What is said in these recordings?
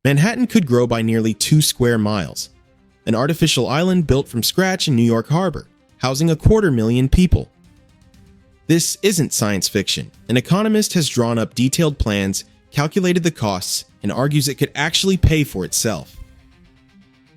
Manhattan could grow by nearly 2 square miles. An artificial island built from scratch in New York Harbor, housing 250,000 people. This isn't science fiction. An economist has drawn up detailed plans, calculated the costs, and argues it could actually pay for itself.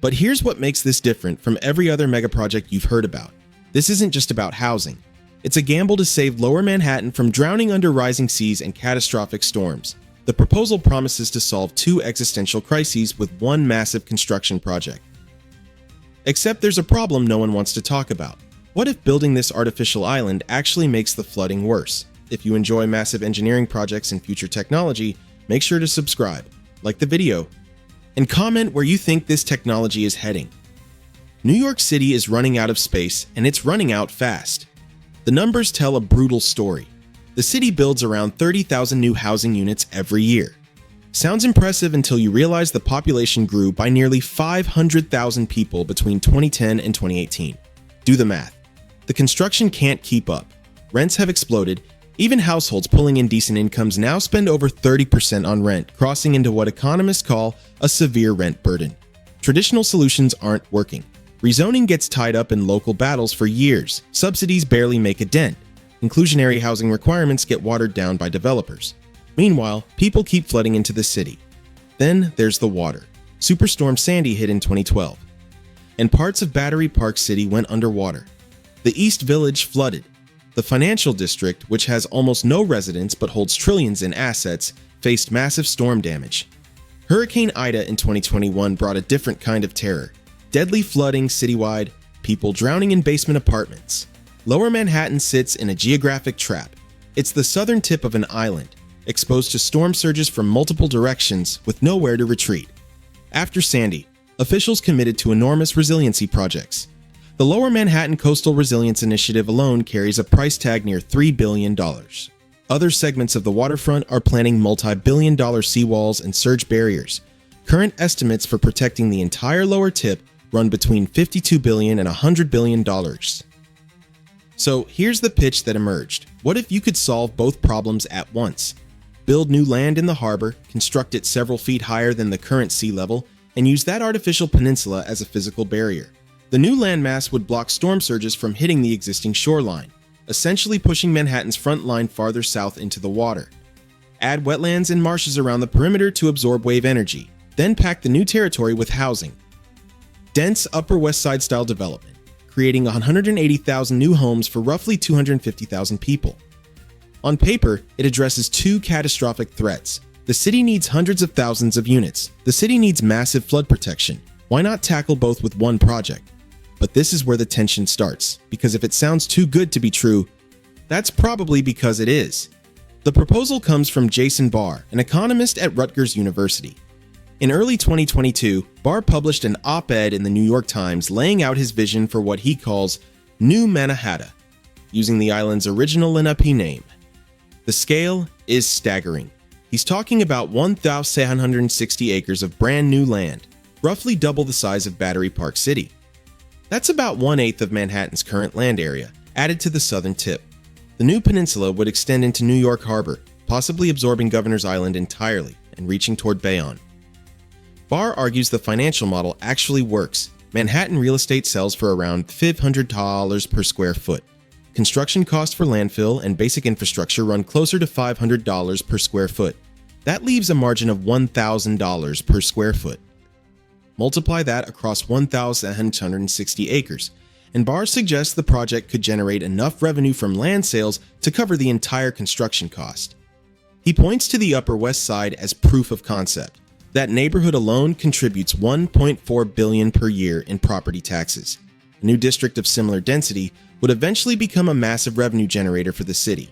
But here's what makes this different from every other megaproject you've heard about. This isn't just about housing. It's a gamble to save Lower Manhattan from drowning under rising seas and catastrophic storms. The proposal promises to solve 2 existential crises with one massive construction project. Except there's a problem no one wants to talk about. What if building this artificial island actually makes the flooding worse? If you enjoy massive engineering projects and future technology, make sure to subscribe, like the video, and comment where you think this technology is heading. New York City is running out of space, and it's running out fast. The numbers tell a brutal story. The city builds around 30,000 new housing units every year. Sounds impressive until you realize the population grew by nearly 500,000 people between 2010 and 2018. Do the math. The construction can't keep up. Rents have exploded. Even households pulling in decent incomes now spend over 30% on rent, crossing into what economists call a severe rent burden. Traditional solutions aren't working. Rezoning gets tied up in local battles for years. Subsidies barely make a dent. Inclusionary housing requirements get watered down by developers. Meanwhile, people keep flooding into the city. Then there's the water. Superstorm Sandy hit in 2012, and parts of Battery Park City went underwater. The East Village flooded. The financial district, which has almost no residents but holds trillions in assets, faced massive storm damage. Hurricane Ida in 2021 brought a different kind of terror. Deadly flooding citywide, people drowning in basement apartments. Lower Manhattan sits in a geographic trap. It's the southern tip of an island, exposed to storm surges from multiple directions with nowhere to retreat. After Sandy, officials committed to enormous resiliency projects. The Lower Manhattan Coastal Resilience Initiative alone carries a price tag near $3 billion. Other segments of the waterfront are planning multi-billion-dollar seawalls and surge barriers. Current estimates for protecting the entire lower tip run between $52 billion and $100 billion. So here's the pitch that emerged. What if you could solve both problems at once? Build new land in the harbor, construct it several feet higher than the current sea level, and use that artificial peninsula as a physical barrier. The new landmass would block storm surges from hitting the existing shoreline, essentially pushing Manhattan's front line farther south into the water. Add wetlands and marshes around the perimeter to absorb wave energy, then pack the new territory with housing. Dense Upper West Side style development, creating 180,000 new homes for roughly 250,000 people. On paper, it addresses 2 catastrophic threats. The city needs hundreds of thousands of units. The city needs massive flood protection. Why not tackle both with one project? But this is where the tension starts, because if it sounds too good to be true, that's probably because it is. The proposal comes from Jason Barr, an economist at Rutgers University. In early 2022, Barr published an op-ed in the New York Times laying out his vision for what he calls New Manhattan, using the island's original Lenape name. The scale is staggering. He's talking about 1,760 acres of brand new land, roughly double the size of Battery Park City. That's about 1/8 of Manhattan's current land area, added to the southern tip. The new peninsula would extend into New York Harbor, possibly absorbing Governor's Island entirely and reaching toward Bayonne. Barr argues the financial model actually works. Manhattan real estate sells for around $500 per square foot. Construction costs for landfill and basic infrastructure run closer to $500 per square foot. That leaves a margin of $1,000 per square foot. Multiply that across 1,760 acres, and Barr suggests the project could generate enough revenue from land sales to cover the entire construction cost. He points to the Upper West Side as proof of concept. That neighborhood alone contributes $1.4 billion per year in property taxes. A new district of similar density would eventually become a massive revenue generator for the city.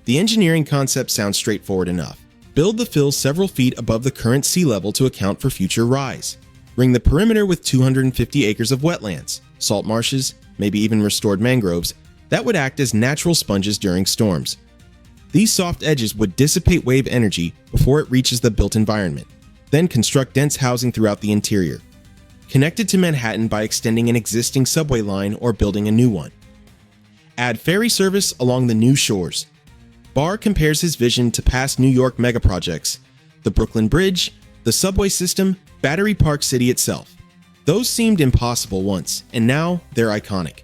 The engineering concept sounds straightforward enough. Build the fill several feet above the current sea level to account for future rise. Ring the perimeter with 250 acres of wetlands, salt marshes, maybe even restored mangroves, that would act as natural sponges during storms. These soft edges would dissipate wave energy before it reaches the built environment. Then construct dense housing throughout the interior. Connected to Manhattan by extending an existing subway line or building a new one. Add ferry service along the new shores. Barr compares his vision to past New York megaprojects, the Brooklyn Bridge, The subway system, Battery Park City itself. Those seemed impossible once, and now they're iconic.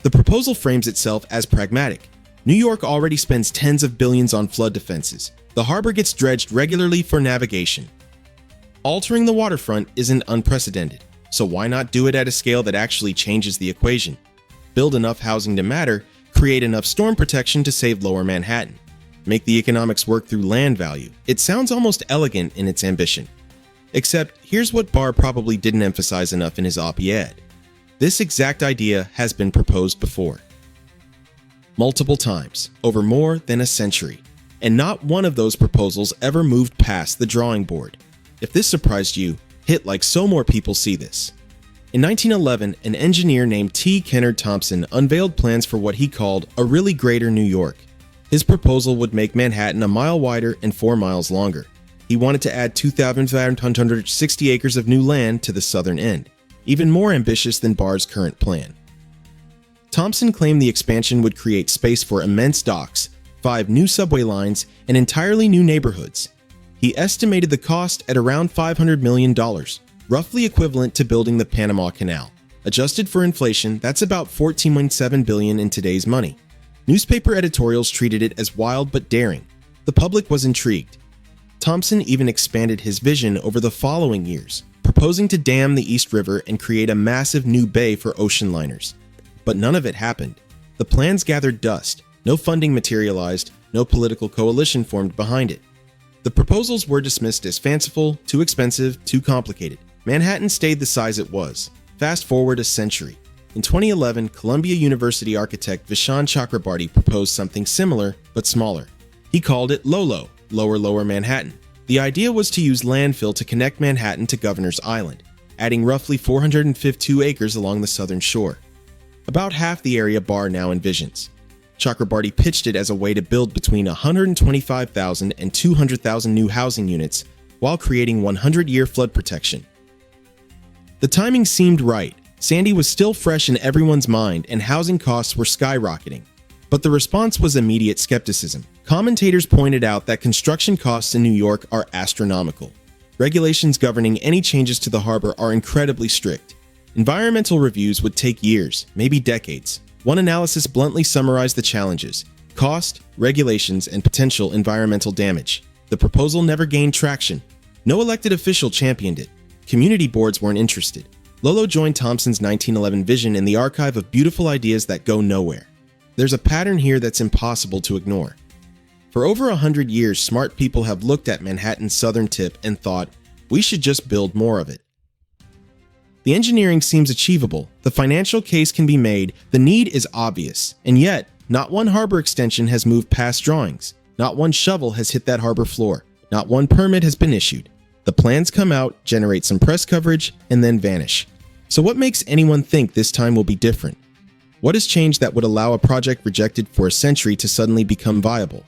The proposal frames itself as pragmatic. New York already spends tens of billions on flood defenses. The harbor gets dredged regularly for navigation. Altering the waterfront isn't unprecedented, so why not do it at a scale that actually changes the equation? Build enough housing to matter, create enough storm protection to save Lower Manhattan. Make the economics work through land value. It sounds almost elegant in its ambition. Except, here's what Barr probably didn't emphasize enough in his op-ed. This exact idea has been proposed before. Multiple times, over more than a century. And not one of those proposals ever moved past the drawing board. If this surprised you, hit like so more people see this. In 1911, an engineer named T. Kennard Thompson unveiled plans for what he called a really greater New York. His proposal would make Manhattan a mile wider and 4 miles longer. He wanted to add 2,560 acres of new land to the southern end, even more ambitious than Barr's current plan. Thompson claimed the expansion would create space for immense docks, 5 new subway lines, and entirely new neighborhoods. He estimated the cost at around $500 million, roughly equivalent to building the Panama Canal. Adjusted for inflation, that's about $14.7 billion in today's money. Newspaper editorials treated it as wild but daring. The public was intrigued. Thompson even expanded his vision over the following years, proposing to dam the East River and create a massive new bay for ocean liners. But none of it happened. The plans gathered dust. No funding materialized, no political coalition formed behind it. The proposals were dismissed as fanciful, too expensive, too complicated. Manhattan stayed the size it was. Fast forward a century. In 2011, Columbia University architect Vishaan Chakrabarty proposed something similar, but smaller. He called it LoLo, Lower Manhattan. The idea was to use landfill to connect Manhattan to Governor's Island, adding roughly 452 acres along the southern shore. About half the area Barr now envisions. Chakrabarty pitched it as a way to build between 125,000 and 200,000 new housing units while creating 100-year flood protection. The timing seemed right. Sandy was still fresh in everyone's mind and housing costs were skyrocketing. But the response was immediate skepticism. Commentators pointed out that construction costs in New York are astronomical. Regulations governing any changes to the harbor are incredibly strict. Environmental reviews would take years, maybe decades. One analysis bluntly summarized the challenges: cost, regulations, and potential environmental damage. The proposal never gained traction. No elected official championed it. Community boards weren't interested. LoLo joined Thompson's 1911 vision in the archive of beautiful ideas that go nowhere. There's a pattern here that's impossible to ignore. For over 100 years, smart people have looked at Manhattan's southern tip and thought, we should just build more of it. The engineering seems achievable, the financial case can be made, the need is obvious, and yet, not one harbor extension has moved past drawings. Not one shovel has hit that harbor floor. Not one permit has been issued. The plans come out, generate some press coverage, and then vanish. So what makes anyone think this time will be different? What has changed that would allow a project rejected for a century to suddenly become viable?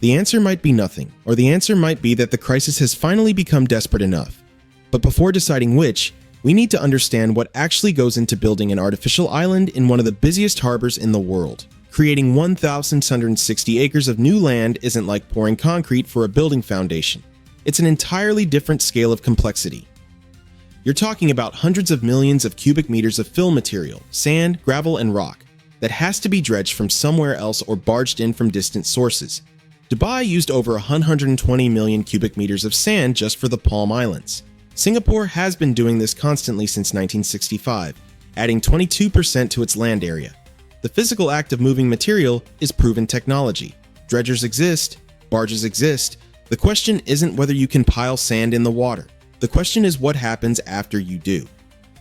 The answer might be nothing, or the answer might be that the crisis has finally become desperate enough. But before deciding which, we need to understand what actually goes into building an artificial island in one of the busiest harbors in the world. Creating 1,660 acres of new land isn't like pouring concrete for a building foundation. It's an entirely different scale of complexity. You're talking about hundreds of millions of cubic meters of fill material, sand, gravel, and rock, that has to be dredged from somewhere else or barged in from distant sources. Dubai used over 120 million cubic meters of sand just for the Palm Islands. Singapore has been doing this constantly since 1965, adding 22% to its land area. The physical act of moving material is proven technology. Dredgers exist, barges exist. The question isn't whether you can pile sand in the water. The question is what happens after you do.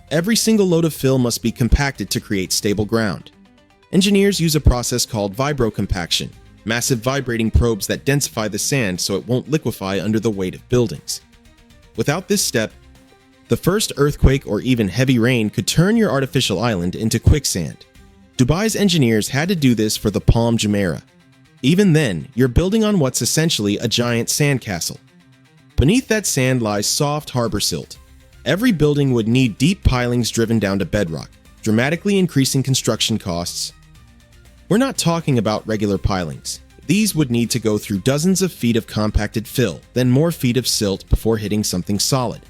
Every single load of fill must be compacted to create stable ground. Engineers use a process called vibrocompaction, massive vibrating probes that densify the sand so it won't liquefy under the weight of buildings. Without this step, the first earthquake or even heavy rain could turn your artificial island into quicksand. Dubai's engineers had to do this for the Palm Jumeirah. Even then, you're building on what's essentially a giant sandcastle. Beneath that sand lies soft harbor silt. Every building would need deep pilings driven down to bedrock, dramatically increasing construction costs. We're not talking about regular pilings. These would need to go through dozens of feet of compacted fill, then more feet of silt before hitting something solid.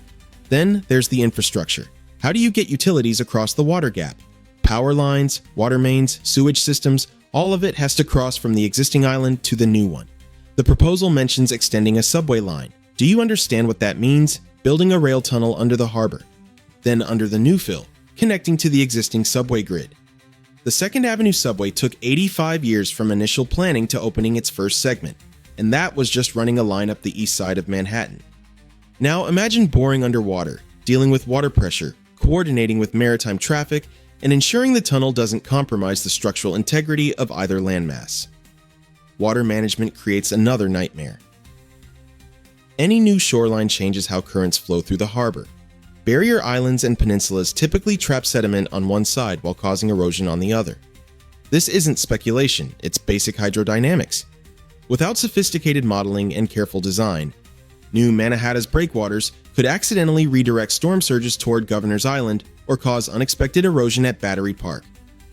Then there's the infrastructure. How do you get utilities across the water gap? Power lines, water mains, sewage systems, all of it has to cross from the existing island to the new one. The proposal mentions extending a subway line. Do you understand what that means? Building a rail tunnel under the harbor. Then under the new fill, connecting to the existing subway grid. The 2nd Avenue subway took 85 years from initial planning to opening its first segment, and that was just running a line up the east side of Manhattan. Now imagine boring underwater, dealing with water pressure, coordinating with maritime traffic, and ensuring the tunnel doesn't compromise the structural integrity of either landmass. Water management creates another nightmare. Any new shoreline changes how currents flow through the harbor. Barrier islands and peninsulas typically trap sediment on one side while causing erosion on the other. This isn't speculation, it's basic hydrodynamics. Without sophisticated modeling and careful design, new Mannahatta's breakwaters could accidentally redirect storm surges toward Governor's Island or cause unexpected erosion at Battery Park.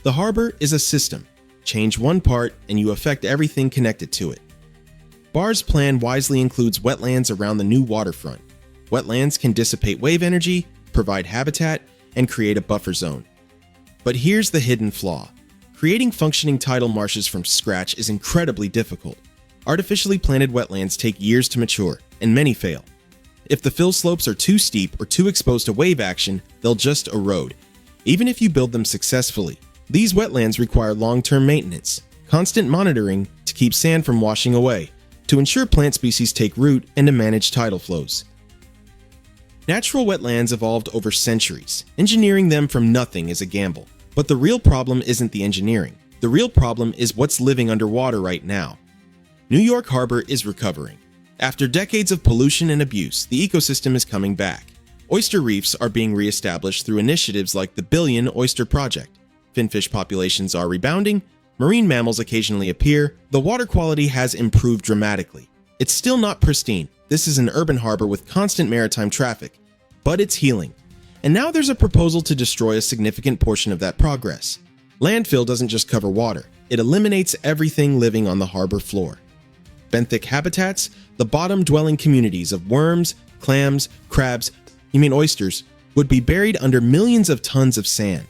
The harbor is a system. Change one part and you affect everything connected to it. BAR's plan wisely includes wetlands around the new waterfront. Wetlands can dissipate wave energy, provide habitat, and create a buffer zone. But here's the hidden flaw. Creating functioning tidal marshes from scratch is incredibly difficult. Artificially planted wetlands take years to mature, and many fail. If the fill slopes are too steep or too exposed to wave action, they'll just erode. Even if you build them successfully, these wetlands require long-term maintenance, constant monitoring to keep sand from washing away, to ensure plant species take root, and to manage tidal flows. Natural wetlands evolved over centuries. Engineering them from nothing is a gamble. But the real problem isn't the engineering. The real problem is what's living underwater right now. New York Harbor is recovering. After decades of pollution and abuse, the ecosystem is coming back. Oyster reefs are being reestablished through initiatives like the Billion Oyster Project. Finfish populations are rebounding, marine mammals occasionally appear, the water quality has improved dramatically. It's still not pristine. This is an urban harbor with constant maritime traffic, but it's healing. And now there's a proposal to destroy a significant portion of that progress. Landfill doesn't just cover water, it eliminates everything living on the harbor floor. Benthic habitats, the bottom-dwelling communities of worms, clams, crabs, oysters, would be buried under millions of tons of sand.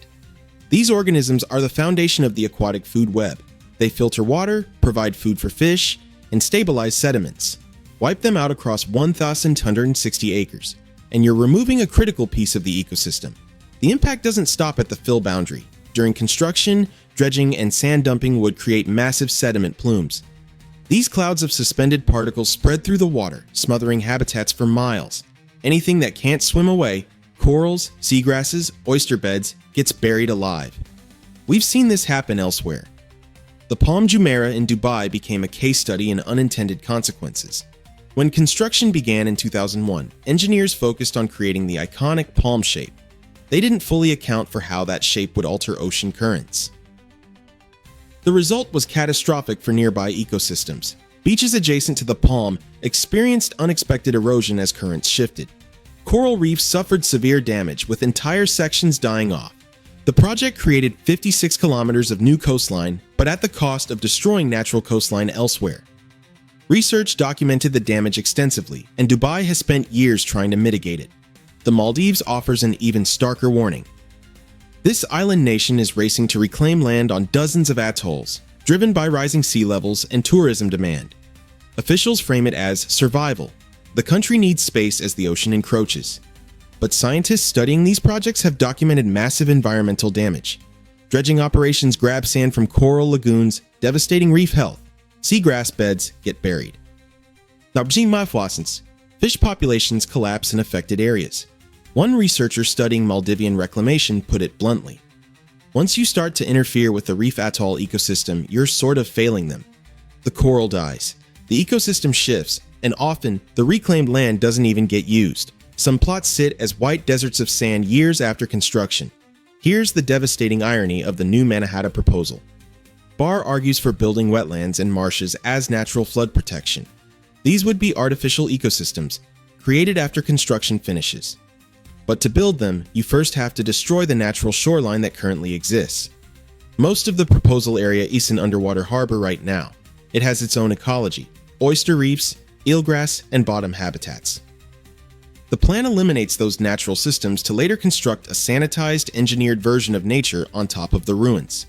These organisms are the foundation of the aquatic food web. They filter water, provide food for fish, and stabilize sediments. Wipe them out across 1,260 acres, and you're removing a critical piece of the ecosystem. The impact doesn't stop at the fill boundary. During construction, dredging, and sand dumping would create massive sediment plumes. These clouds of suspended particles spread through the water, smothering habitats for miles. Anything that can't swim away, corals, seagrasses, oyster beds, gets buried alive. We've seen this happen elsewhere. The Palm Jumeirah in Dubai became a case study in unintended consequences. When construction began in 2001, engineers focused on creating the iconic palm shape. They didn't fully account for how that shape would alter ocean currents. The result was catastrophic for nearby ecosystems. Beaches adjacent to the palm experienced unexpected erosion as currents shifted. Coral reefs suffered severe damage, with entire sections dying off. The project created 56 kilometers of new coastline, but at the cost of destroying natural coastline elsewhere. Research documented the damage extensively, and Dubai has spent years trying to mitigate it. The Maldives offers an even starker warning. This island nation is racing to reclaim land on dozens of atolls, driven by rising sea levels and tourism demand. Officials frame it as survival. The country needs space as the ocean encroaches. But scientists studying these projects have documented massive environmental damage. Dredging operations grab sand from coral lagoons, devastating reef health. Seagrass beds get buried. Fish populations collapse in affected areas. One researcher studying Maldivian reclamation put it bluntly. Once you start to interfere with the reef atoll ecosystem, you're sort of failing them. The coral dies, the ecosystem shifts, and often the reclaimed land doesn't even get used. Some plots sit as white deserts of sand years after construction. Here's the devastating irony of the new Mannahatta proposal. BAR argues for building wetlands and marshes as natural flood protection. These would be artificial ecosystems, created after construction finishes. But to build them, you first have to destroy the natural shoreline that currently exists. Most of the proposal area is an underwater harbor right now. It has its own ecology: oyster reefs, eelgrass, and bottom habitats. The plan eliminates those natural systems to later construct a sanitized, engineered version of nature on top of the ruins.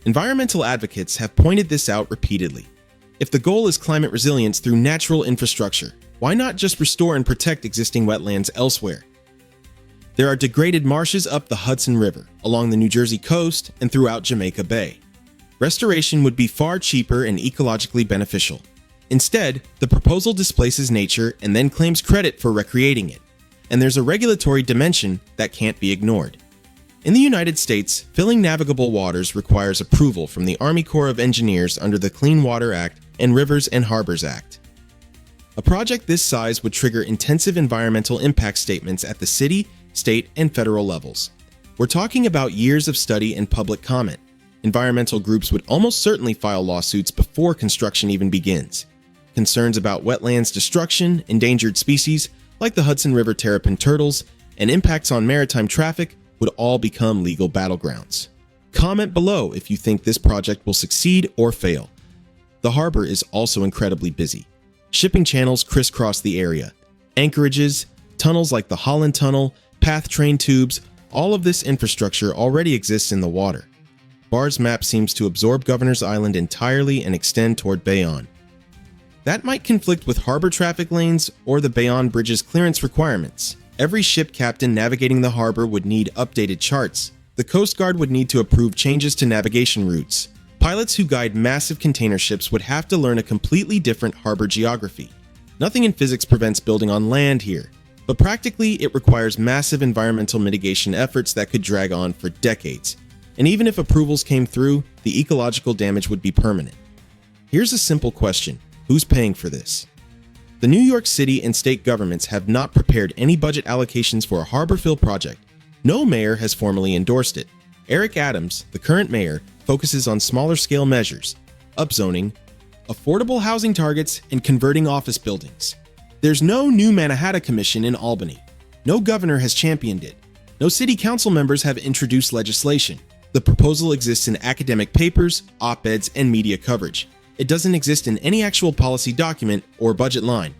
Environmental advocates have pointed this out repeatedly. If the goal is climate resilience through natural infrastructure, why not just restore and protect existing wetlands elsewhere? There are degraded marshes up the Hudson River, along the New Jersey coast, and throughout Jamaica Bay. Restoration would be far cheaper and ecologically beneficial. Instead, the proposal displaces nature and then claims credit for recreating it. And there's a regulatory dimension that can't be ignored. In the United States, filling navigable waters requires approval from the Army Corps of Engineers under the Clean Water Act and Rivers and Harbors Act. A project this size would trigger intensive environmental impact statements at the city, state, and federal levels. We're talking about years of study and public comment. Environmental groups would almost certainly file lawsuits before construction even begins. Concerns about wetlands destruction, endangered species like the Hudson River terrapin turtles, and impacts on maritime traffic would all become legal battlegrounds. Comment below if you think this project will succeed or fail. The harbor is also incredibly busy. Shipping channels crisscross the area. Anchorages, tunnels like the Holland Tunnel, path train tubes, all of this infrastructure already exists in the water. Barr's map seems to absorb Governor's Island entirely and extend toward Bayonne. That might conflict with harbor traffic lanes or the Bayonne Bridge's clearance requirements. Every ship captain navigating the harbor would need updated charts. The Coast Guard would need to approve changes to navigation routes. Pilots who guide massive container ships would have to learn a completely different harbor geography. Nothing in physics prevents building on land here, but practically it requires massive environmental mitigation efforts that could drag on for decades. And even if approvals came through, the ecological damage would be permanent. Here's a simple question: who's paying for this? The New York City and state governments have not prepared any budget allocations for a harbor fill project. No mayor has formally endorsed it. Eric Adams, the current mayor, focuses on smaller scale measures: upzoning, affordable housing targets, and converting office buildings. There's no new Manhattan Commission in Albany. No governor has championed it. No city council members have introduced legislation. The proposal exists in academic papers, op-eds, and media coverage. It doesn't exist in any actual policy document or budget line.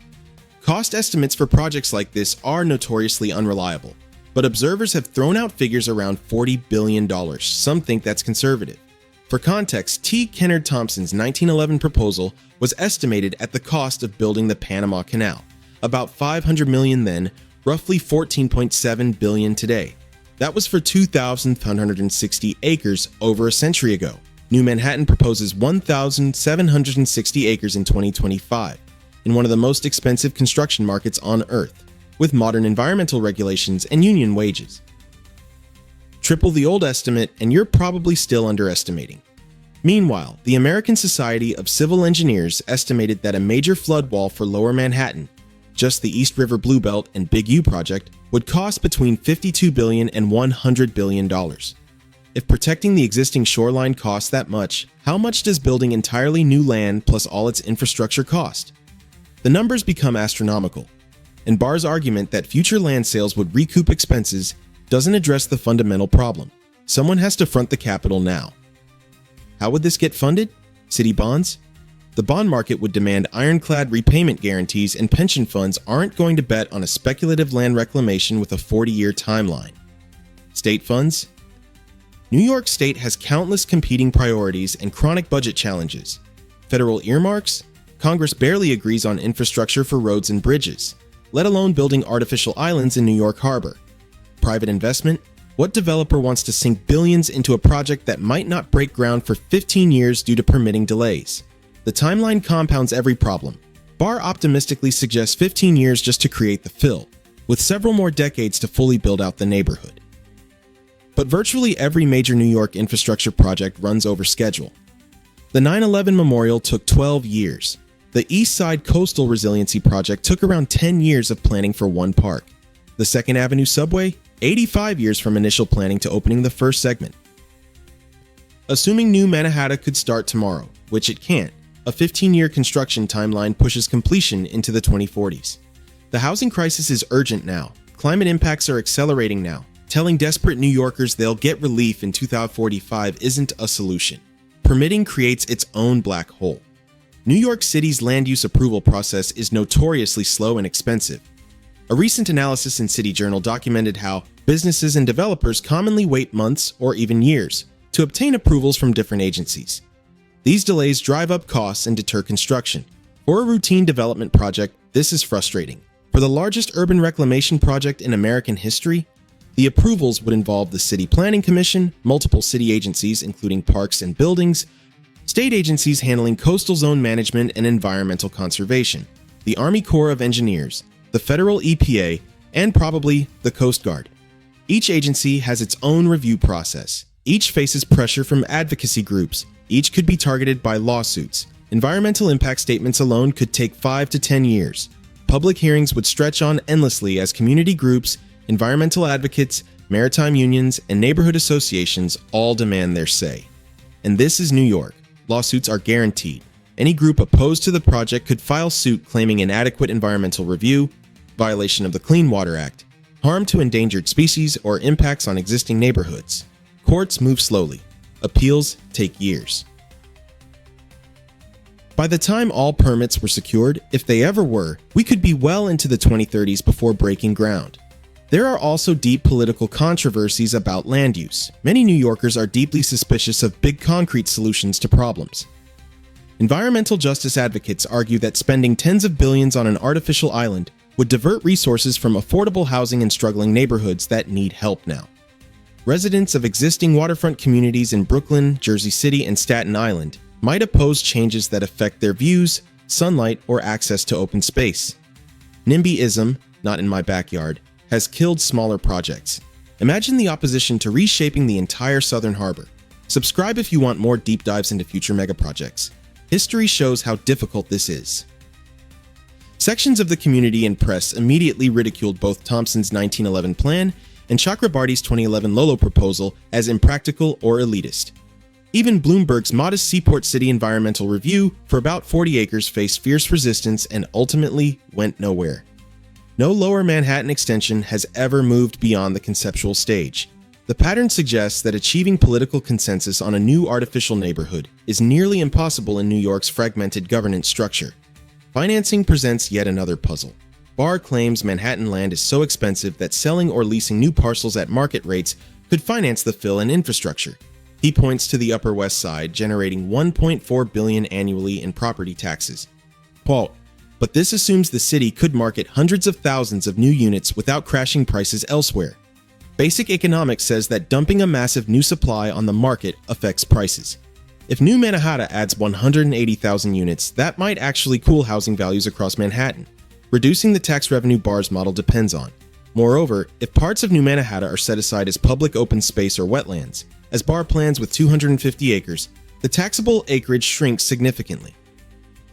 Cost estimates for projects like this are notoriously unreliable, but observers have thrown out figures around $40 billion. Some think that's conservative. For context, T. Kennard Thompson's 1911 proposal was estimated at the cost of building the Panama Canal, about $500 million then, roughly $14.7 billion today. That was for 2,560 acres over a century ago. New Manhattan proposes 1,760 acres in 2025, in one of the most expensive construction markets on Earth, with modern environmental regulations and union wages. Triple the old estimate, and you're probably still underestimating. Meanwhile, the American Society of Civil Engineers estimated that a major flood wall for Lower Manhattan, just the East River Bluebelt and Big U project, would cost between $52 billion and $100 billion. If protecting the existing shoreline costs that much, how much does building entirely new land plus all its infrastructure cost? The numbers become astronomical, and Barr's argument that future land sales would recoup expenses doesn't address the fundamental problem. Someone has to front the capital now. How would this get funded? City bonds? The bond market would demand ironclad repayment guarantees, and pension funds aren't going to bet on a speculative land reclamation with a 40-year timeline. State funds? New York State has countless competing priorities and chronic budget challenges. Federal earmarks? Congress barely agrees on infrastructure for roads and bridges, let alone building artificial islands in New York Harbor. Private investment? What developer wants to sink billions into a project that might not break ground for 15 years due to permitting delays? The timeline compounds every problem. Barr optimistically suggests 15 years just to create the fill, with several more decades to fully build out the neighborhood. But virtually every major New York infrastructure project runs over schedule. The 9/11 Memorial took 12 years. The East Side Coastal Resiliency Project took around 10 years of planning for one park. The 2nd Avenue Subway? 85 years from initial planning to opening the first segment. Assuming New Manhattan could start tomorrow, which it can't, a 15-year construction timeline pushes completion into the 2040s. The housing crisis is urgent now. Climate impacts are accelerating now. Telling desperate New Yorkers they'll get relief in 2045 isn't a solution. Permitting creates its own black hole. New York City's land use approval process is notoriously slow and expensive. A recent analysis in City Journal documented how businesses and developers commonly wait months or even years to obtain approvals from different agencies. These delays drive up costs and deter construction. For a routine development project, this is frustrating. For the largest urban reclamation project in American history, the approvals would involve the City Planning Commission, multiple city agencies including parks and buildings, state agencies handling coastal zone management and environmental conservation, the Army Corps of Engineers, the federal EPA, and probably the Coast Guard. Each agency has its own review process. Each faces pressure from advocacy groups. Each could be targeted by lawsuits. Environmental impact statements alone could take 5 to 10 years. Public hearings would stretch on endlessly as community groups, environmental advocates, maritime unions, and neighborhood associations all demand their say. And this is New York. Lawsuits are guaranteed. Any group opposed to the project could file suit claiming inadequate environmental review, violation of the Clean Water Act, harm to endangered species, or impacts on existing neighborhoods. Courts move slowly. Appeals take years. By the time all permits were secured, if they ever were, we could be well into the 2030s before breaking ground. There are also deep political controversies about land use. Many New Yorkers are deeply suspicious of big concrete solutions to problems. Environmental justice advocates argue that spending tens of billions on an artificial island would divert resources from affordable housing in struggling neighborhoods that need help now. Residents of existing waterfront communities in Brooklyn, Jersey City, and Staten Island might oppose changes that affect their views, sunlight, or access to open space. NIMBYism, not in my backyard, has killed smaller projects. Imagine the opposition to reshaping the entire Southern Harbor. Subscribe if you want more deep dives into future megaprojects. History shows how difficult this is. Sections of the community and press immediately ridiculed both Thompson's 1911 plan and Chakrabarty's 2011 Lolo proposal as impractical or elitist. Even Bloomberg's modest Seaport City environmental review for about 40 acres faced fierce resistance and ultimately went nowhere. No Lower Manhattan extension has ever moved beyond the conceptual stage. The pattern suggests that achieving political consensus on a new artificial neighborhood is nearly impossible in New York's fragmented governance structure. Financing presents yet another puzzle. Barr claims Manhattan land is so expensive that selling or leasing new parcels at market rates could finance the fill and infrastructure. He points to the Upper West Side generating $1.4 billion annually in property taxes. Quote, but this assumes the city could market hundreds of thousands of new units without crashing prices elsewhere. Basic economics says that dumping a massive new supply on the market affects prices. If New Mannahatta adds 180,000 units, that might actually cool housing values across Manhattan. Reducing the tax revenue Barr's model depends on. Moreover, if parts of New Mannahatta are set aside as public open space or wetlands, as Barr plans with 250 acres, the taxable acreage shrinks significantly.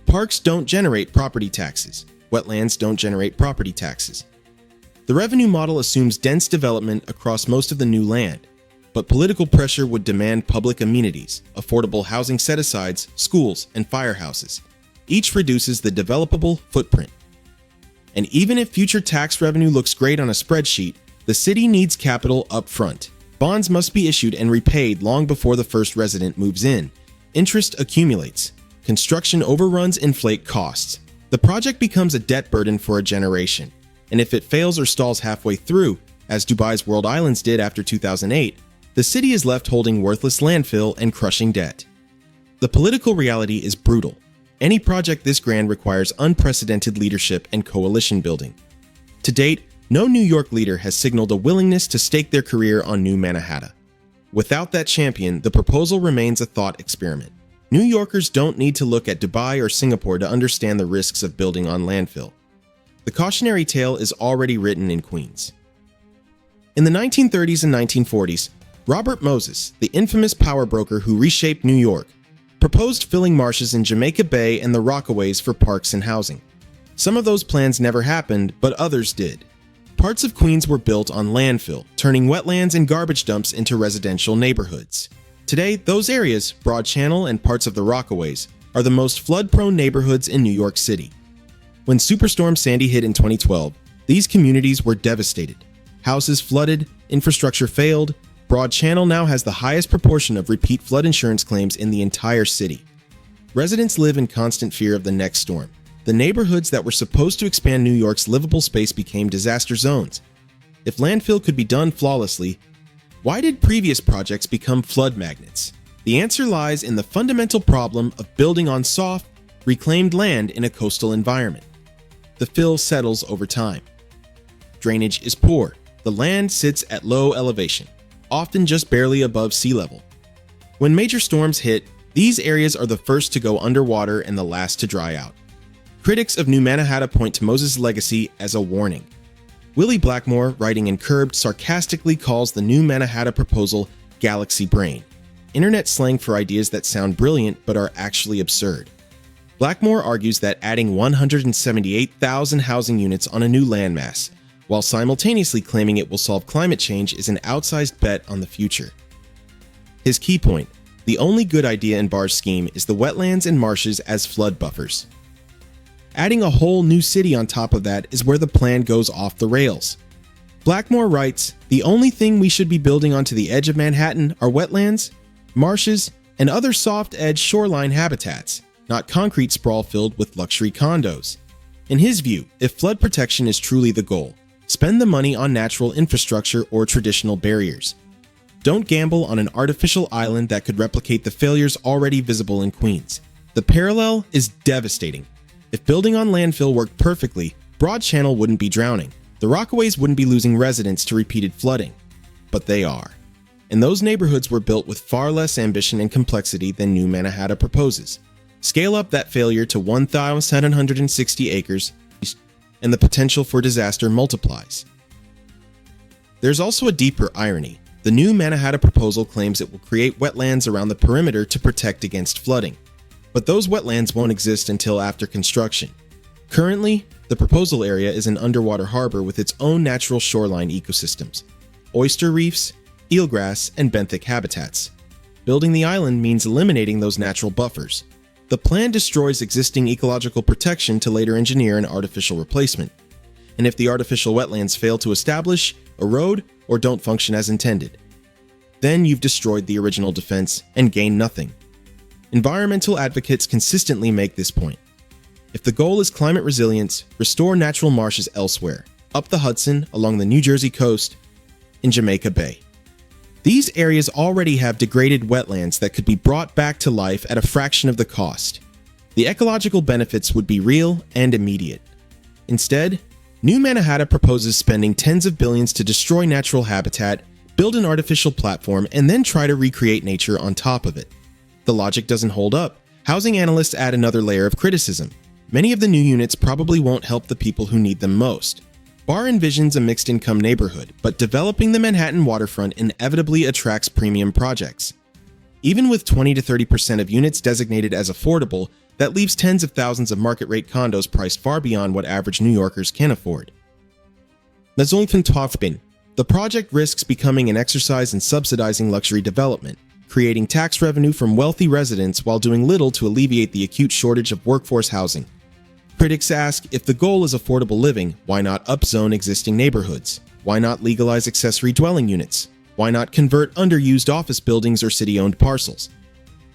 Parks don't generate property taxes. Wetlands don't generate property taxes. The revenue model assumes dense development across most of the new land, but political pressure would demand public amenities, affordable housing set-asides, schools, and firehouses. Each reduces the developable footprint. And even if future tax revenue looks great on a spreadsheet, the city needs capital up front. Bonds must be issued and repaid long before the first resident moves in. Interest accumulates. Construction overruns inflate costs. The project becomes a debt burden for a generation. And if it fails or stalls halfway through, as Dubai's World Islands did after 2008, the city is left holding worthless landfill and crushing debt. The political reality is brutal. Any project this grand requires unprecedented leadership and coalition building. To date, no New York leader has signaled a willingness to stake their career on New Mannahatta. Without that champion, the proposal remains a thought experiment. New Yorkers don't need to look at Dubai or Singapore to understand the risks of building on landfill. The cautionary tale is already written in Queens. In the 1930s and 1940s, Robert Moses, the infamous power broker who reshaped New York, proposed filling marshes in Jamaica Bay and the Rockaways for parks and housing. Some of those plans never happened, but others did. Parts of Queens were built on landfill, turning wetlands and garbage dumps into residential neighborhoods. Today, those areas, Broad Channel and parts of the Rockaways, are the most flood-prone neighborhoods in New York City. When Superstorm Sandy hit in 2012, these communities were devastated. Houses flooded, infrastructure failed. Broad Channel now has the highest proportion of repeat flood insurance claims in the entire city. Residents live in constant fear of the next storm. The neighborhoods that were supposed to expand New York's livable space became disaster zones. If landfill could be done flawlessly, why did previous projects become flood magnets? The answer lies in the fundamental problem of building on soft, reclaimed land in a coastal environment. The fill settles over time. Drainage is poor. The land sits at low elevation, often just barely above sea level. When major storms hit, these areas are the first to go underwater and the last to dry out. Critics of New Mannahatta point to Moses' legacy as a warning. Willie Blackmore, writing in Curbed, sarcastically calls the New Mannahatta proposal galaxy brain, internet slang for ideas that sound brilliant but are actually absurd. Blackmore argues that adding 178,000 housing units on a new landmass, while simultaneously claiming it will solve climate change, is an outsized bet on the future. His key point: the only good idea in Barr's scheme is the wetlands and marshes as flood buffers. Adding a whole new city on top of that is where the plan goes off the rails. Blackmore writes, "The only thing we should be building onto the edge of Manhattan are wetlands, marshes, and other soft-edge shoreline habitats, not concrete sprawl filled with luxury condos." In his view, if flood protection is truly the goal, spend the money on natural infrastructure or traditional barriers. Don't gamble on an artificial island that could replicate the failures already visible in Queens. The parallel is devastating. If building on landfill worked perfectly, Broad Channel wouldn't be drowning. The Rockaways wouldn't be losing residents to repeated flooding. But they are. And those neighborhoods were built with far less ambition and complexity than New Mannahatta proposes. Scale up that failure to 1,760 acres, and the potential for disaster multiplies. There's also a deeper irony. The New Mannahatta proposal claims it will create wetlands around the perimeter to protect against flooding. But those wetlands won't exist until after construction. Currently, the proposal area is an underwater harbor with its own natural shoreline ecosystems: oyster reefs, eelgrass, and benthic habitats. Building the island means eliminating those natural buffers. The plan destroys existing ecological protection to later engineer an artificial replacement. And if the artificial wetlands fail to establish, erode, or don't function as intended, then you've destroyed the original defense and gained nothing. Environmental advocates consistently make this point. If the goal is climate resilience, restore natural marshes elsewhere, up the Hudson, along the New Jersey coast, in Jamaica Bay. These areas already have degraded wetlands that could be brought back to life at a fraction of the cost. The ecological benefits would be real and immediate. Instead, New Mannahatta proposes spending tens of billions to destroy natural habitat, build an artificial platform, and then try to recreate nature on top of it. The logic doesn't hold up. Housing analysts add another layer of criticism. Many of the new units probably won't help the people who need them most. Barr envisions a mixed-income neighborhood, but developing the Manhattan waterfront inevitably attracts premium projects. Even with 20 to 30% of units designated as affordable, that leaves tens of thousands of market-rate condos priced far beyond what average New Yorkers can afford. The project risks becoming an exercise in subsidizing luxury development, creating tax revenue from wealthy residents while doing little to alleviate the acute shortage of workforce housing. Critics ask, if the goal is affordable living, why not upzone existing neighborhoods? Why not legalize accessory dwelling units? Why not convert underused office buildings or city-owned parcels?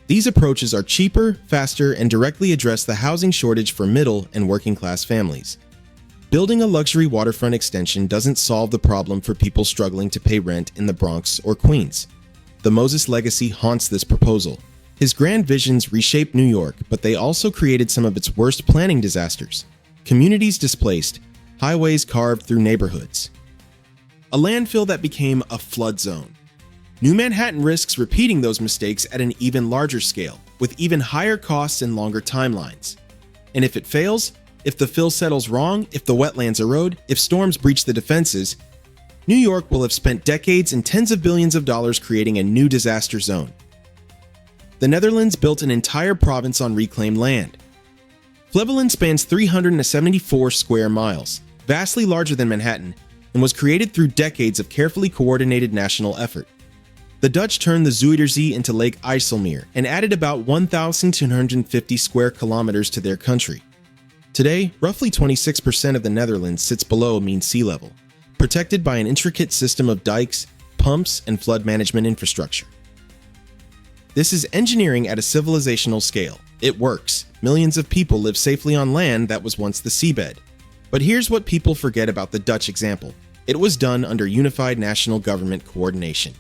These approaches are cheaper, faster, and directly address the housing shortage for middle and working-class families. Building a luxury waterfront extension doesn't solve the problem for people struggling to pay rent in the Bronx or Queens. The Moses legacy haunts this proposal. His grand visions reshaped New York, but they also created some of its worst planning disasters. Communities displaced, highways carved through neighborhoods. A landfill that became a flood zone. New Manhattan risks repeating those mistakes at an even larger scale, with even higher costs and longer timelines. And if it fails, if the fill settles wrong, if the wetlands erode, if storms breach the defenses, New York will have spent decades and tens of billions of dollars creating a new disaster zone. The Netherlands built an entire province on reclaimed land. Flevoland spans 374 square miles, vastly larger than Manhattan, and was created through decades of carefully coordinated national effort. The Dutch turned the Zuiderzee into Lake IJsselmeer and added about 1,250 square kilometers to their country. Today, roughly 26% of the Netherlands sits below mean sea level, protected by an intricate system of dikes, pumps, and flood management infrastructure. This is engineering at a civilizational scale. It works. Millions of people live safely on land that was once the seabed. But here's what people forget about the Dutch example. It was done under unified national government coordination.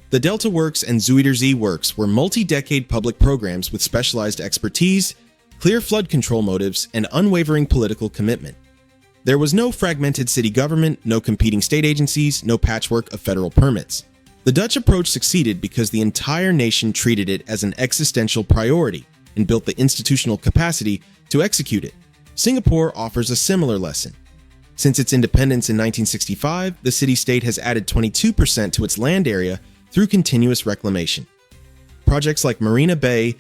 The Delta Works and Zuiderzee Works were multi-decade public programs with specialized expertise, clear flood control motives, and unwavering political commitment. There was no fragmented city government, no competing state agencies, no patchwork of federal permits. The Dutch approach succeeded because the entire nation treated it as an existential priority and built the institutional capacity to execute it. Singapore offers a similar lesson. Since its independence in 1965, the city-state has added 22% to its land area through continuous reclamation. Projects like Marina Bay,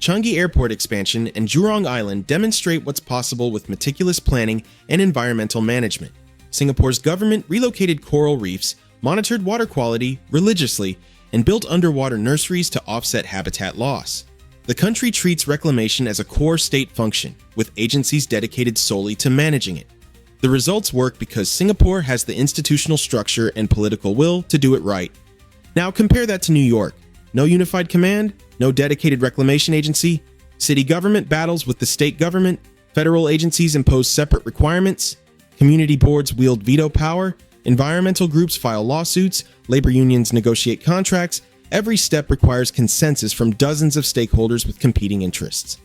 Changi Airport expansion, and Jurong Island demonstrate what's possible with meticulous planning and environmental management. Singapore's government relocated coral reefs, monitored water quality religiously, and built underwater nurseries to offset habitat loss. The country treats reclamation as a core state function, with agencies dedicated solely to managing it. The results work because Singapore has the institutional structure and political will to do it right. Now compare that to New York. No unified command, no dedicated reclamation agency, city government battles with the state government, federal agencies impose separate requirements, community boards wield veto power, environmental groups file lawsuits, labor unions negotiate contracts. Every step requires consensus from dozens of stakeholders with competing interests.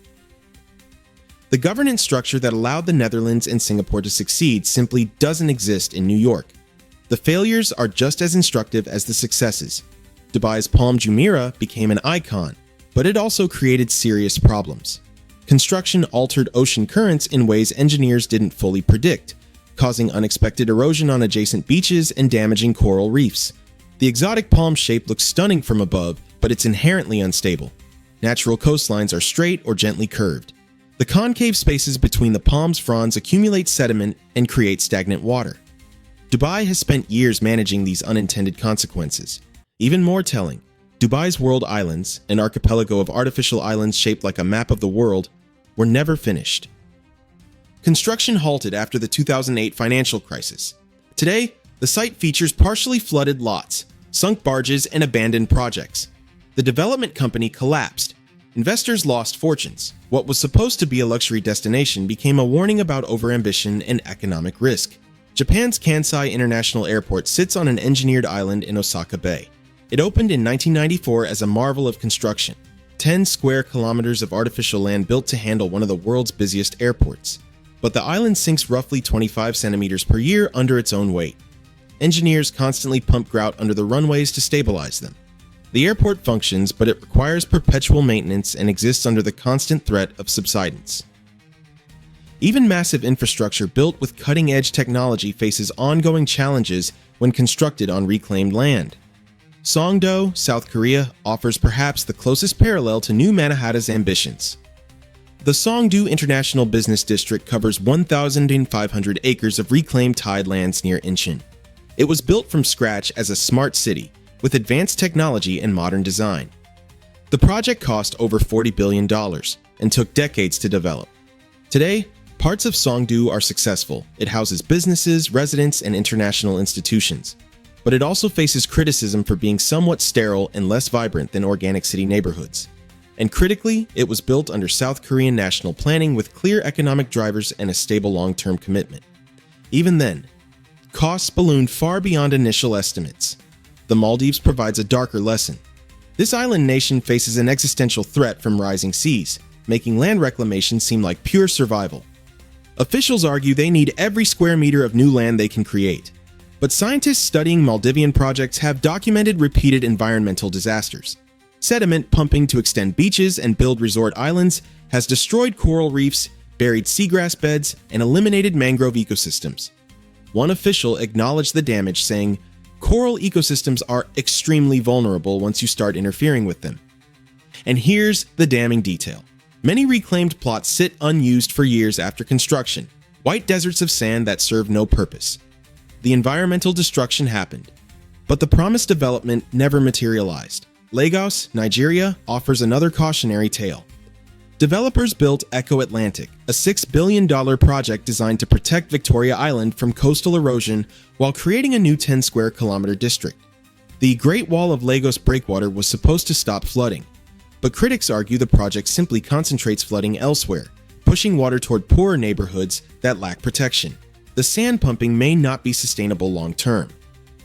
The governance structure that allowed the Netherlands and Singapore to succeed simply doesn't exist in New York. The failures are just as instructive as the successes. Dubai's Palm Jumeirah became an icon, but it also created serious problems. Construction altered ocean currents in ways engineers didn't fully predict, causing unexpected erosion on adjacent beaches and damaging coral reefs. The exotic palm shape looks stunning from above, but it's inherently unstable. Natural coastlines are straight or gently curved. The concave spaces between the palm's fronds accumulate sediment and create stagnant water. Dubai has spent years managing these unintended consequences. Even more telling, Dubai's World Islands, an archipelago of artificial islands shaped like a map of the world, were never finished. Construction halted after the 2008 financial crisis. Today, the site features partially flooded lots, sunk barges, and abandoned projects. The development company collapsed. Investors lost fortunes. What was supposed to be a luxury destination became a warning about overambition and economic risk. Japan's Kansai International Airport sits on an engineered island in Osaka Bay. It opened in 1994 as a marvel of construction. 10 square kilometers of artificial land built to handle one of the world's busiest airports. But the island sinks roughly 25 centimeters per year under its own weight. Engineers constantly pump grout under the runways to stabilize them. The airport functions, but it requires perpetual maintenance and exists under the constant threat of subsidence. Even massive infrastructure built with cutting-edge technology faces ongoing challenges when constructed on reclaimed land. Songdo, South Korea, offers perhaps the closest parallel to New Manhattan's ambitions. The Songdo International Business District covers 1,500 acres of reclaimed tidelands near Incheon. It was built from scratch as a smart city, with advanced technology and modern design. The project cost over $40 billion and took decades to develop. Today, parts of Songdo are successful. It houses businesses, residents, and international institutions. But it also faces criticism for being somewhat sterile and less vibrant than organic city neighborhoods. And critically, it was built under South Korean national planning with clear economic drivers and a stable long-term commitment. Even then, costs ballooned far beyond initial estimates. The Maldives provides a darker lesson. This island nation faces an existential threat from rising seas, making land reclamation seem like pure survival. Officials argue they need every square meter of new land they can create. But scientists studying Maldivian projects have documented repeated environmental disasters. Sediment pumping to extend beaches and build resort islands has destroyed coral reefs, buried seagrass beds, and eliminated mangrove ecosystems. One official acknowledged the damage, saying, "Coral ecosystems are extremely vulnerable once you start interfering with them." And here's the damning detail. Many reclaimed plots sit unused for years after construction, white deserts of sand that serve no purpose. The environmental destruction happened, but the promised development never materialized. Lagos, Nigeria, offers another cautionary tale. Developers built Eco Atlantic, a $6 billion project designed to protect Victoria Island from coastal erosion while creating a new 10 square kilometer district. The Great Wall of Lagos breakwater was supposed to stop flooding. but critics argue the project simply concentrates flooding elsewhere, pushing water toward poorer neighborhoods that lack protection. The sand pumping may not be sustainable long term,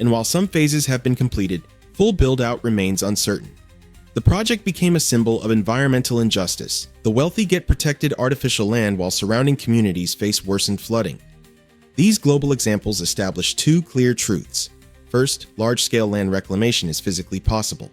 and while some phases have been completed, full build-out remains uncertain. The project became a symbol of environmental injustice. The wealthy get protected artificial land while surrounding communities face worsened flooding. These global examples establish two clear truths. First, large-scale land reclamation is physically possible.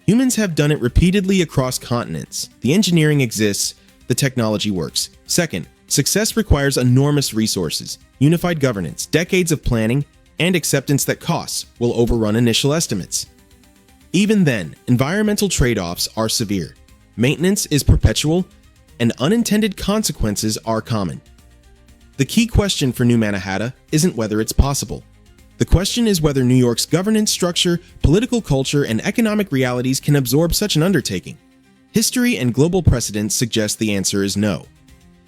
Humans have done it repeatedly across continents. The engineering exists, the technology works. Second, success requires enormous resources, unified governance, decades of planning, and acceptance that costs will overrun initial estimates. Even then, environmental trade-offs are severe. Maintenance is perpetual, and unintended consequences are common. The key question for New Mannahatta isn't whether it's possible. The question is whether New York's governance structure, political culture, and economic realities can absorb such an undertaking. History and global precedents suggest the answer is no.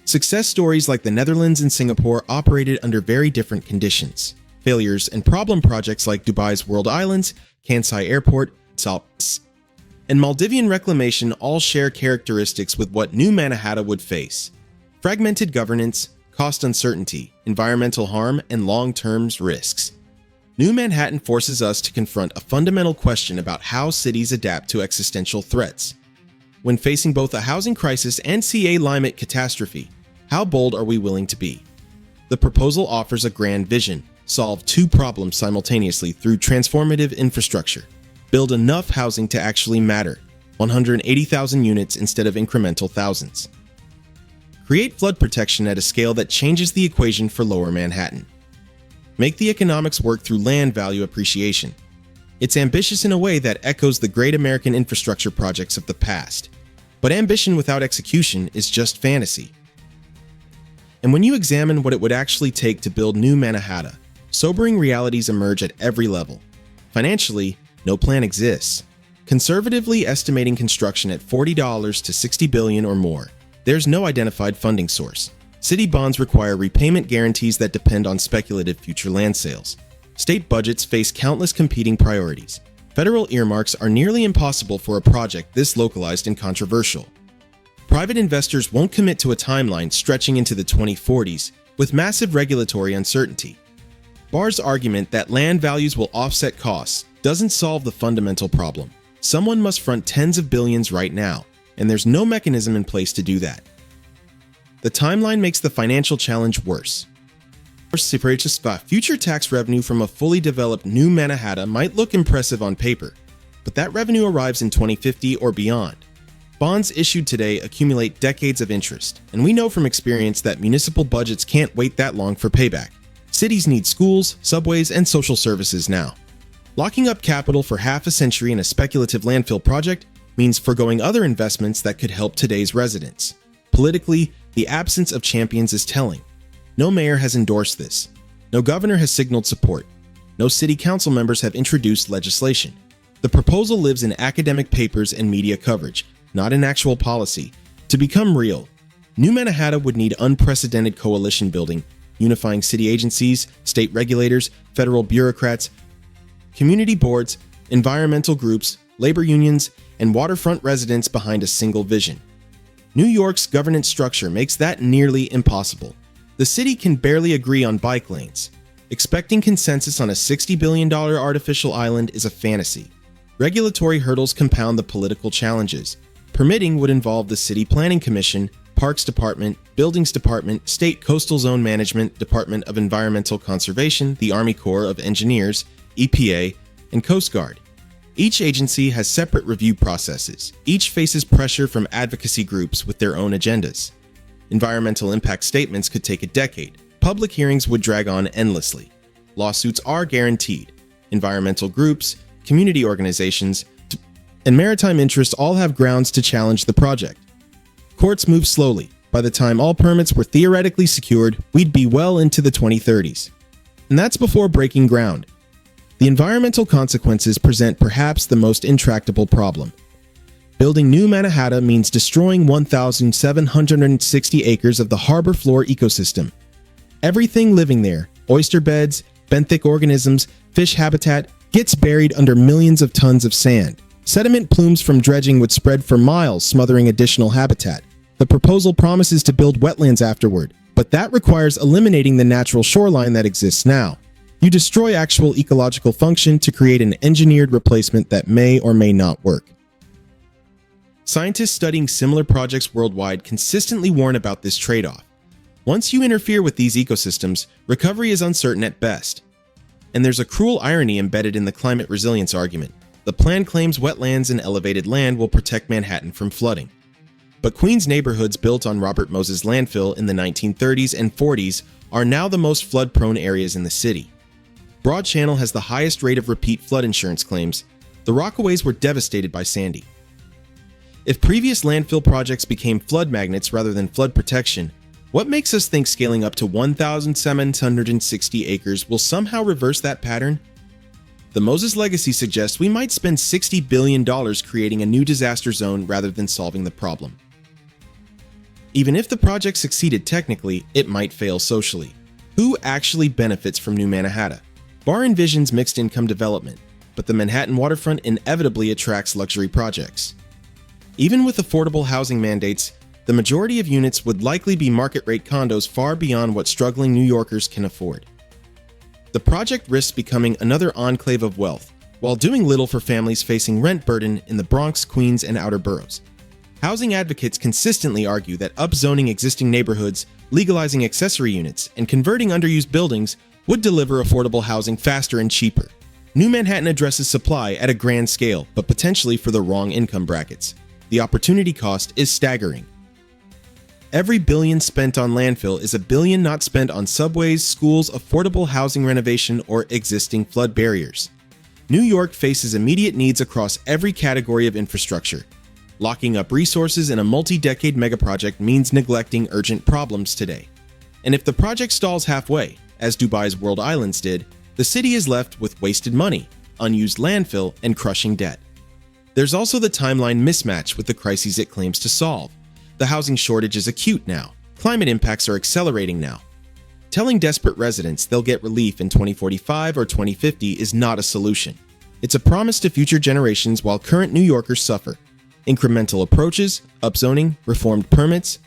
Success stories like the Netherlands and Singapore operated under very different conditions. Failures and problem projects like Dubai's World Islands, Kansai Airport, and Maldivian reclamation all share characteristics with what New Mannahatta would face: fragmented governance, cost uncertainty, environmental harm, and long-term risks. New Manhattan forces us to confront a fundamental question about how cities adapt to existential threats. When facing both a housing crisis and a climate catastrophe, how bold are we willing to be? The proposal offers a grand vision: solve two problems simultaneously through transformative infrastructure. Build enough housing to actually matter, 180,000 units instead of incremental thousands. Create flood protection at a scale that changes the equation for Lower Manhattan. Make the economics work through land value appreciation. It's ambitious in a way that echoes the great American infrastructure projects of the past. But ambition without execution is just fantasy. And when you examine what it would actually take to build New Mannahatta, sobering realities emerge at every level. Financially, no plan exists. Conservatively estimating construction at $40 to $60 billion or more, there's no identified funding source. City bonds require repayment guarantees that depend on speculative future land sales. State budgets face countless competing priorities. Federal earmarks are nearly impossible for a project this localized and controversial. Private investors won't commit to a timeline stretching into the 2040s with massive regulatory uncertainty. Barr's argument that land values will offset costs doesn't solve the fundamental problem. Someone must front tens of billions right now, and there's no mechanism in place to do that. The timeline makes the financial challenge worse. Future tax revenue from a fully developed New Mannahatta might look impressive on paper, but that revenue arrives in 2050 or beyond. Bonds issued today accumulate decades of interest, and we know from experience that municipal budgets can't wait that long for payback. Cities need schools, subways, and social services now. Locking up capital for half a century in a speculative landfill project means forgoing other investments that could help today's residents. Politically, the absence of champions is telling. No mayor has endorsed this. No governor has signaled support. No city council members have introduced legislation. The proposal lives in academic papers and media coverage, not in actual policy. To become real, New Mannahatta would need unprecedented coalition building, unifying city agencies, state regulators, federal bureaucrats, community boards, environmental groups, labor unions, and waterfront residents behind a single vision. New York's governance structure makes that nearly impossible. The city can barely agree on bike lanes. Expecting consensus on a $60 billion artificial island is a fantasy. Regulatory hurdles compound the political challenges. Permitting would involve the City Planning Commission, Parks Department, Buildings Department, State Coastal Zone Management, Department of Environmental Conservation, the Army Corps of Engineers, EPA, and Coast Guard. Each agency has separate review processes. Each faces pressure from advocacy groups with their own agendas. Environmental impact statements could take a decade. Public hearings would drag on endlessly. Lawsuits are guaranteed. Environmental groups, community organizations, and maritime interests all have grounds to challenge the project. Courts move slowly. By the time all permits were theoretically secured, we'd be well into the 2030s. And that's before breaking ground. The environmental consequences present perhaps the most intractable problem. Building New Mannahatta means destroying 1,760 acres of the harbor floor ecosystem. Everything living there, oyster beds, benthic organisms, fish habitat, gets buried under millions of tons of sand. Sediment plumes from dredging would spread for miles, smothering additional habitat. The proposal promises to build wetlands afterward, but that requires eliminating the natural shoreline that exists now. You destroy actual ecological function to create an engineered replacement that may or may not work. Scientists studying similar projects worldwide consistently warn about this trade-off. Once you interfere with these ecosystems, recovery is uncertain at best. And there's a cruel irony embedded in the climate resilience argument. The plan claims wetlands and elevated land will protect Manhattan from flooding. But Queens neighborhoods built on Robert Moses landfill in the 1930s and 40s are now the most flood-prone areas in the city. Broad Channel has the highest rate of repeat flood insurance claims. The Rockaways were devastated by Sandy. If previous landfill projects became flood magnets rather than flood protection, what makes us think scaling up to 1,760 acres will somehow reverse that pattern? The Moses legacy suggests we might spend $60 billion creating a new disaster zone rather than solving the problem. Even if the project succeeded technically, it might fail socially. Who actually benefits from New Mannahatta? Barr envisions mixed-income development, but the Manhattan waterfront inevitably attracts luxury projects. Even with affordable housing mandates, the majority of units would likely be market-rate condos far beyond what struggling New Yorkers can afford. The project risks becoming another enclave of wealth, while doing little for families facing rent burden in the Bronx, Queens, and outer boroughs. Housing advocates consistently argue that upzoning existing neighborhoods, legalizing accessory units, and converting underused buildings would deliver affordable housing faster and cheaper. New Manhattan addresses supply at a grand scale, but potentially for the wrong income brackets. The opportunity cost is staggering. Every billion spent on landfill is a billion not spent on subways, schools, affordable housing renovation, or existing flood barriers. New York faces immediate needs across every category of infrastructure. Locking up resources in a multi-decade megaproject means neglecting urgent problems today. And if the project stalls halfway, as Dubai's World Islands did, the city is left with wasted money, unused landfill, and crushing debt. There's also the timeline mismatch with the crises it claims to solve. The housing shortage is acute now. Climate impacts are accelerating now. Telling desperate residents they'll get relief in 2045 or 2050 is not a solution. It's a promise to future generations while current New Yorkers suffer. Incremental approaches, upzoning, reformed permits,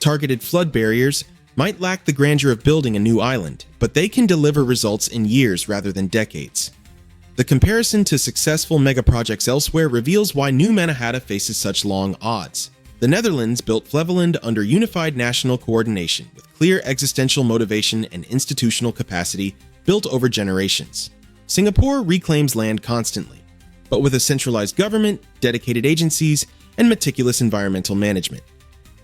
targeted flood barriers might lack the grandeur of building a new island, but they can deliver results in years rather than decades. The comparison to successful megaprojects elsewhere reveals why New Mannahatta faces such long odds. The Netherlands built Flevoland under unified national coordination with clear existential motivation and institutional capacity built over generations. Singapore reclaims land constantly, but with a centralized government, dedicated agencies, and meticulous environmental management.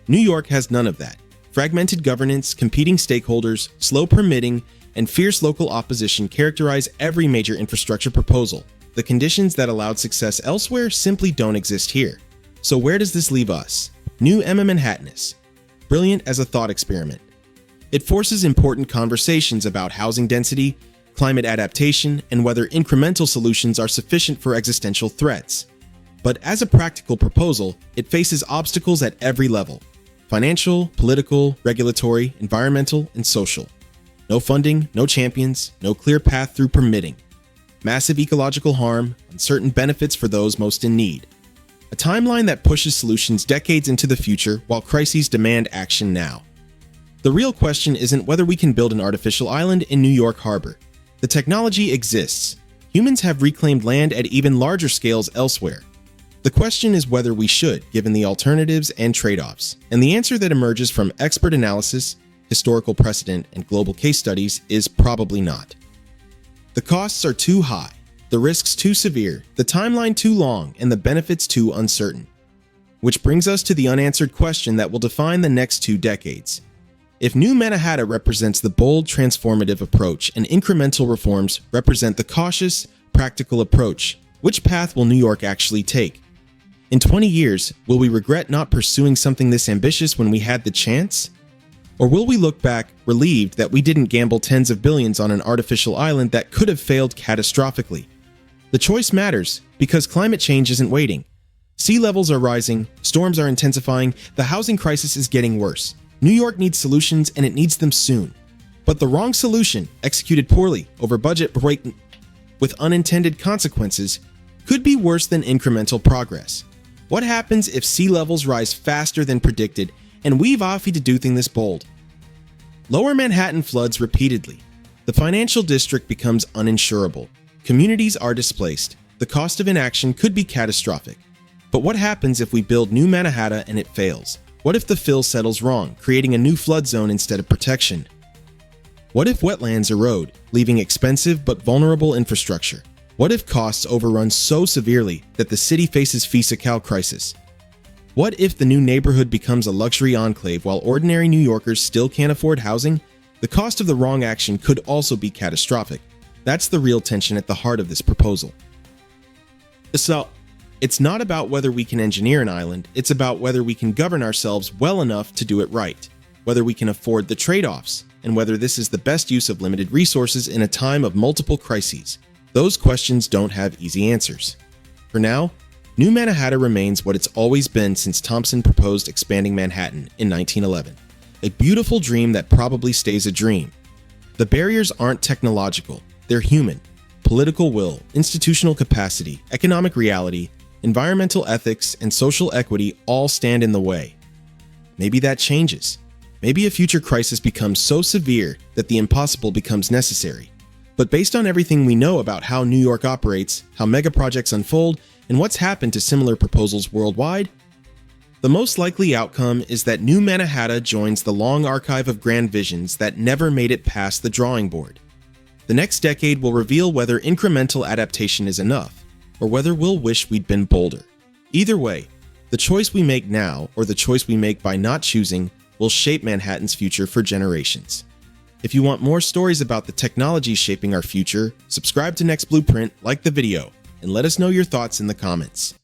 New York has none of that. Fragmented governance, competing stakeholders, slow permitting, and fierce local opposition characterize every major infrastructure proposal. The conditions that allowed success elsewhere simply don't exist here. So where does this leave us? New Manhattanus. Brilliant as a thought experiment. It forces important conversations about housing density, climate adaptation, and whether incremental solutions are sufficient for existential threats. But as a practical proposal, it faces obstacles at every level: financial, political, regulatory, environmental, and social. No funding, no champions, no clear path through permitting. Massive ecological harm, uncertain benefits for those most in need. A timeline that pushes solutions decades into the future while crises demand action now. The real question isn't whether we can build an artificial island in New York Harbor. The technology exists. Humans have reclaimed land at even larger scales elsewhere. The question is whether we should, given the alternatives and trade-offs. And the answer that emerges from expert analysis, historical precedent, and global case studies is probably not. The costs are too high, the risks too severe, the timeline too long, and the benefits too uncertain. Which brings us to the unanswered question that will define the next 2 decades. If New Mannahatta represents the bold, transformative approach and incremental reforms represent the cautious, practical approach, which path will New York actually take? In 20 years, will we regret not pursuing something this ambitious when we had the chance? Or will we look back, relieved that we didn't gamble tens of billions on an artificial island that could have failed catastrophically? The choice matters, because climate change isn't waiting. Sea levels are rising, storms are intensifying, the housing crisis is getting worse. New York needs solutions, and it needs them soon. But the wrong solution, executed poorly, over budget, with unintended consequences, could be worse than incremental progress. What happens if sea levels rise faster than predicted and we've Afi to do things this bold? Lower Manhattan floods repeatedly. The financial district becomes uninsurable. Communities are displaced. The cost of inaction could be catastrophic. But what happens if we build new Mannahatta and it fails? What if the fill settles wrong, creating a new flood zone instead of protection? What if wetlands erode, leaving expensive but vulnerable infrastructure? What if costs overrun so severely that the city faces fiscal crisis? What if the new neighborhood becomes a luxury enclave while ordinary New Yorkers still can't afford housing? The cost of the wrong action could also be catastrophic. That's the real tension at the heart of this proposal. So, it's not about whether we can engineer an island, it's about whether we can govern ourselves well enough to do it right, whether we can afford the trade-offs, and whether this is the best use of limited resources in a time of multiple crises. Those questions don't have easy answers. For now, New Mannahatta remains what it's always been since Thompson proposed expanding Manhattan in 1911. A beautiful dream that probably stays a dream. The barriers aren't technological, they're human. Political will, institutional capacity, economic reality, environmental ethics, and social equity all stand in the way. Maybe that changes. Maybe a future crisis becomes so severe that the impossible becomes necessary. But based on everything we know about how New York operates, how megaprojects unfold, and what's happened to similar proposals worldwide, the most likely outcome is that New Mannahatta joins the long archive of grand visions that never made it past the drawing board. The next decade will reveal whether incremental adaptation is enough, or whether we'll wish we'd been bolder. Either way, the choice we make now, or the choice we make by not choosing, will shape Manhattan's future for generations. If you want more stories about the technology shaping our future, subscribe to Next Blueprint, like the video, and let us know your thoughts in the comments.